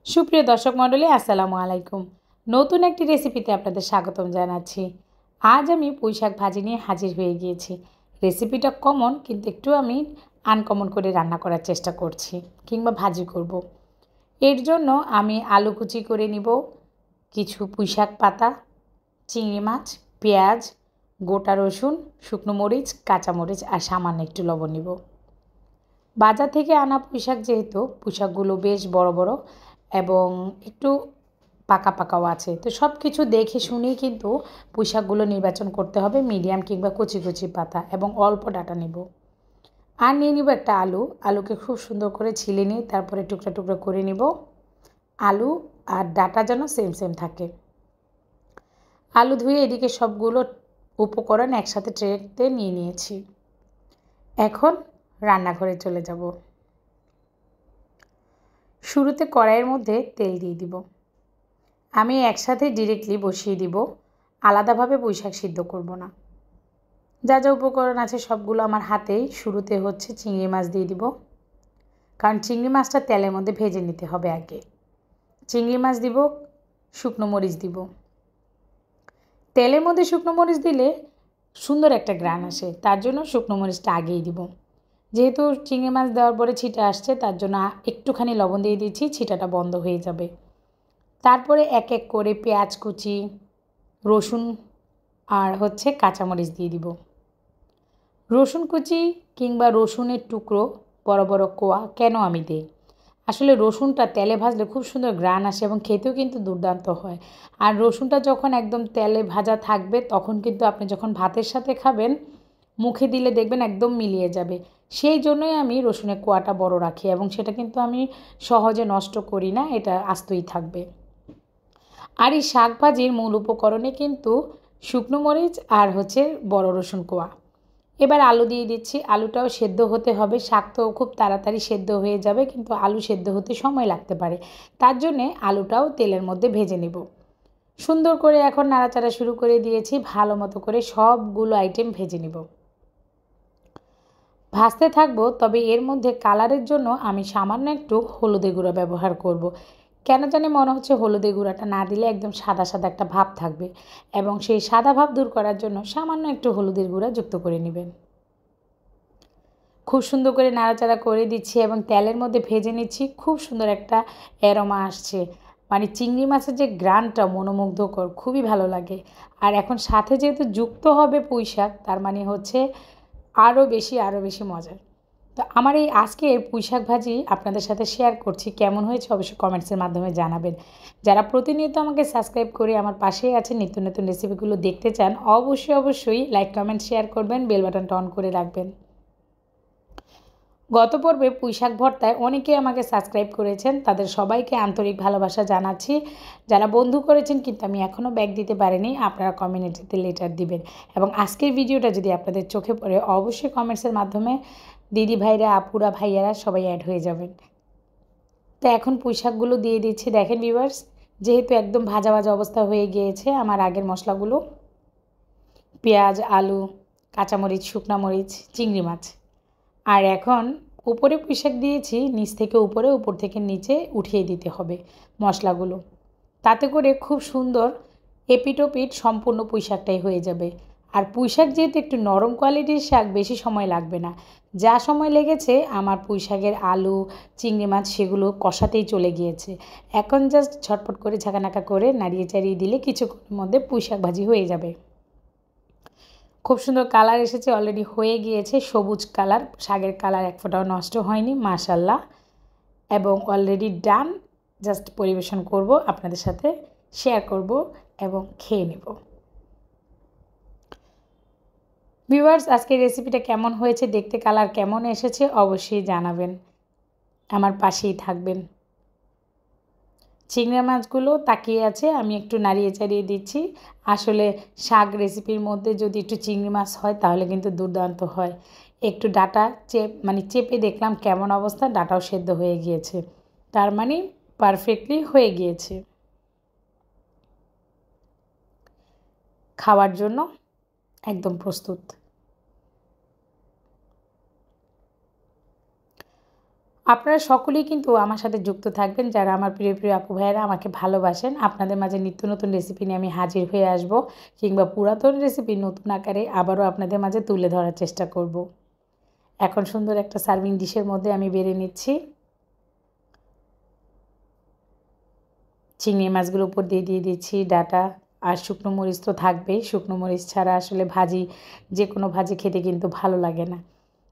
সুপ্রিয় দর্শক মণ্ডলী আসসালামু আলাইকুম। নতুন একটি রেসিপিতে আপনাদের স্বাগতম জানাচ্ছি। আজ আমি পুঁইশাক ভাজি নিয়ে হাজির হয়ে গিয়েছি। রেসিপিটা কমন, কিন্তু একটু আমি আনকমন করে রান্না করার চেষ্টা করছি কিংবা ভাজি করব। এর জন্য আমি আলু কুচি করে নিব, কিছু পুঁইশাক পাতা, চিংড়ি মাছ, পেঁয়াজ, গোটা রসুন, শুকনো মরিচ, কাঁচামরিচ আর সামান্য একটু লবণ নিব। বাজার থেকে আনা পুঁইশাক, যেহেতু পুঁইশাকগুলো বেশ বড় বড় এবং একটু পাকা পাকাও আছে, তো সব কিছু দেখে শুনেই কিন্তু পুঁইশাকগুলো নির্বাচন করতে হবে। মিডিয়াম কিংবা কচি কচি পাতা এবং অল্প ডাঁটা নেব। আর নিয়ে নিব একটা আলু। আলুকে খুব সুন্দর করে ছিলে নিই, তারপরে টুকরা টুকরা করে নিব। আলু আর ডাঁটা যেন সেম সেম থাকে। আলু ধুয়ে এদিকে সবগুলো উপকরণ একসাথে ট্রেতে নিয়ে নিয়েছি। এখন রান্নাঘরে চলে যাব। শুরুতে কড়াইয়ের মধ্যে তেল দিয়ে দিব। আমি একসাথে ডিরেক্টলি বসিয়ে দিব, আলাদাভাবে পুঁইশাক সিদ্ধ করব না। যা যা উপকরণ আছে সবগুলো আমার হাতেই। শুরুতে হচ্ছে চিংড়ি মাছ দিয়ে দিব, কারণ চিংড়ি মাছটা তেলের মধ্যে ভেজে নিতে হবে আগে। চিংড়ি মাছ দিব, শুকনো মরিচ দিব। তেলের মধ্যে শুকনো মরিচ দিলে সুন্দর একটা ঘ্রাণ আসে, তার জন্য শুকনো মরিচটা আগেই দিব। যেহেতু চিংড়ি মাছ দেওয়ার পরে ছিটা আসছে, তার জন্য একটুখানি লবণ দিয়ে দিচ্ছি, ছিটাটা বন্ধ হয়ে যাবে। তারপরে এক এক করে পেঁয়াজ কুচি, রসুন আর হচ্ছে কাঁচামরিচ দিয়ে দিব। রসুন কুচি কিংবা রসুনের টুকরো বড় বড় কোয়া কেন আমি দিই? আসলে রসুনটা তেলে ভাজলে খুব সুন্দর ঘ্রাণ আসে এবং খেতেও কিন্তু দুর্দান্ত হয়। আর রসুনটা যখন একদম তেলে ভাজা থাকবে, তখন কিন্তু আপনি যখন ভাতের সাথে খাবেন, মুখে দিলে দেখবেন একদম মিলিয়ে যাবে। সেই জন্যই আমি রসুনের কোয়াটা বড় রাখি এবং সেটা কিন্তু আমি সহজে নষ্ট করি না, এটা আস্তই থাকবে। আর এই শাক ভাজির মূল উপকরণে কিন্তু শুকনো মরিচ আর হচ্ছে বড় রসুন কোয়া। এবার আলু দিয়ে দিচ্ছি। আলুটাও সেদ্ধ হতে হবে। শাক তো খুব তাড়াতাড়ি সেদ্ধ হয়ে যাবে, কিন্তু আলু সেদ্ধ হতে সময় লাগতে পারে। তার জন্যে আলুটাও তেলের মধ্যে ভেজে নেব। সুন্দর করে এখন নাড়াচাড়া শুরু করে দিয়েছি। ভালো মতো করে সবগুলো আইটেম ভেজে নেব। ভাজতে থাকবো, তবে এর মধ্যে কালারের জন্য আমি সামান্য একটু হলুদের গুঁড়া ব্যবহার করব। কেন জানি মনে হচ্ছে হলুদের গুঁড়াটা না দিলে একদম সাদা সাদা একটা ভাব থাকবে, এবং সেই সাদা ভাব দূর করার জন্য সামান্য একটু হলুদের গুঁড়া যুক্ত করে নেবেন। খুব সুন্দর করে নাড়াচাড়া করে দিচ্ছি এবং তেলের মধ্যে ভেজে নিচ্ছি। খুব সুন্দর একটা অ্যারোমা আসছে, মানে চিংড়ি মাছের যে ঘ্রাণটা মনোমুগ্ধকর, খুবই ভালো লাগে। আর এখন সাথে যেহেতু যুক্ত হবে পুঁইশাক, তার মানে হচ্ছে আরও বেশি মজার। তো আমার এই আজকের পুঁইশাক ভাজি আপনাদের সাথে শেয়ার করছি। কেমন হয়েছে অবশ্যই কমেন্টসের মাধ্যমে জানাবেন। যারা প্রতিনিয়ত আমাকে সাবস্ক্রাইব করে আমার পাশেই আছেন, নিত্য নতুন রেসিপিগুলো দেখতে চান, অবশ্যই লাইক কমেন্ট শেয়ার করবেন, বেল বাটনটা অন করে রাখবেন। গত পর্বে পুঁইশাক ভর্তায় অনেকেই আমাকে সাবস্ক্রাইব করেছেন, তাদের সবাইকে আন্তরিক ভালোবাসা জানাচ্ছি। যারা বন্ধু করেছেন কিন্তু আমি এখনও ব্যাক দিতে পারিনি, আপনারা কমিউনিটিতে লেটার দিবেন। এবং আজকের ভিডিওটা যদি আপনাদের চোখে পড়ে, অবশ্যই কমেন্টসের মাধ্যমে দিদি ভাইরা, আপুরা, ভাইয়ারা সবাই অ্যাড হয়ে যাবেন। তো এখন পুঁইশাকগুলো দিয়ে দিচ্ছি। দেখেন ভিউয়ার্স, যেহেতু একদম ভাজা ভাজা অবস্থা হয়ে গিয়েছে আমার আগের মশলাগুলো, পেঁয়াজ, আলু, কাঁচামরিচ, শুকনা মরিচ, চিংড়ি মাছ। আর এখন উপরে পুঁইশাক দিয়েছি, নিচ থেকে উপরে, উপর থেকে নিচে উঠিয়ে দিতে হবে মশলাগুলো। তাতে করে খুব সুন্দর এপিটোপিট সম্পূর্ণ পুঁইশাকটাই হয়ে যাবে। আর পুঁইশাক যেহেতু একটু নরম কোয়ালিটির শাক, বেশি সময় লাগবে না। যা সময় লেগেছে আমার পুঁইশাকের আলু, চিংড়ি মাছ সেগুলো কষাতেই চলে গিয়েছে। এখন জাস্ট ঝটপট করে ঝাঁকানাকা করে নাড়িয়ে চাড়িয়ে দিলে কিছুক্ষণের মধ্যে পুঁইশাক ভাজি হয়ে যাবে। খুব সুন্দর কালার এসেছে, অলরেডি হয়ে গিয়েছে সবুজ কালার। শাকের কালার এক ফোঁটাও নষ্ট হয়নি, মাশাল্লাহ। এবং অলরেডি ডান। জাস্ট পরিবেশন করব, আপনাদের সাথে শেয়ার করব এবং খেয়ে নেব। ভিউয়ার্স, আজকের রেসিপিটা কেমন হয়েছে, দেখতে কালার কেমন এসেছে অবশ্যই জানাবেন। আমার পাশেই থাকবেন। চিংড়ি মাছগুলো তাকিয়ে আছে, আমি একটু নাড়িয়ে চাড়িয়ে দিচ্ছি। আসলে শাক রেসিপির মধ্যে যদি একটু চিংড়ি মাছ হয় তাহলে কিন্তু দুর্দান্ত হয়। একটু ডাঁটা চেপে দেখলাম কেমন অবস্থা, ডাঁটাও সেদ্ধ হয়ে গিয়েছে, তার মানে পারফেক্টলি হয়ে গিয়েছে। খাওয়ার জন্য একদম প্রস্তুত। আপনারা সকলেই কিন্তু আমার সাথে যুক্ত থাকবেন, যারা আমার প্রিয় প্রিয় আপু ভাইয়েরা আমাকে ভালোবাসেন। আপনাদের মাঝে নিত্য নতুন রেসিপি নিয়ে আমি হাজির হয়ে আসব, কিংবা পুরাতন রেসিপি নতুন আকারে আবারও আপনাদের মাঝে তুলে ধরার চেষ্টা করব। এখন সুন্দর একটা সার্ভিং ডিশের মধ্যে আমি বেড়ে নিচ্ছি। চিংড়ি মাছগুলো উপর দিয়ে দিচ্ছি ডাঁটা, আর শুকনো মরিচ তো থাকবেই। শুকনো মরিচ ছাড়া আসলে ভাজি, যে কোনো ভাজি খেতে কিন্তু ভালো লাগে না,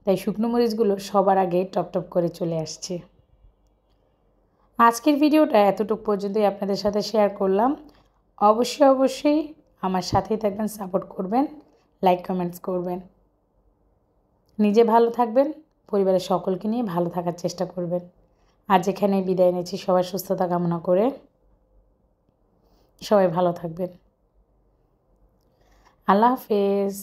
তাই শুকনো মরিচগুলো সবার আগে টপ করে চলে আসছে। আজকের ভিডিওটা এতটুকু পর্যন্তই আপনাদের সাথে শেয়ার করলাম। অবশ্যই আমার সাথেই থাকবেন, সাপোর্ট করবেন, লাইক কমেন্টস করবেন। নিজে ভালো থাকবেন, পরিবারের সকলকে নিয়ে ভালো থাকার চেষ্টা করবেন। আজ এখানেই বিদায় নিচ্ছি, সবার সুস্থতা কামনা করে। সবাই ভালো থাকবেন। আল্লাহ হাফেজ।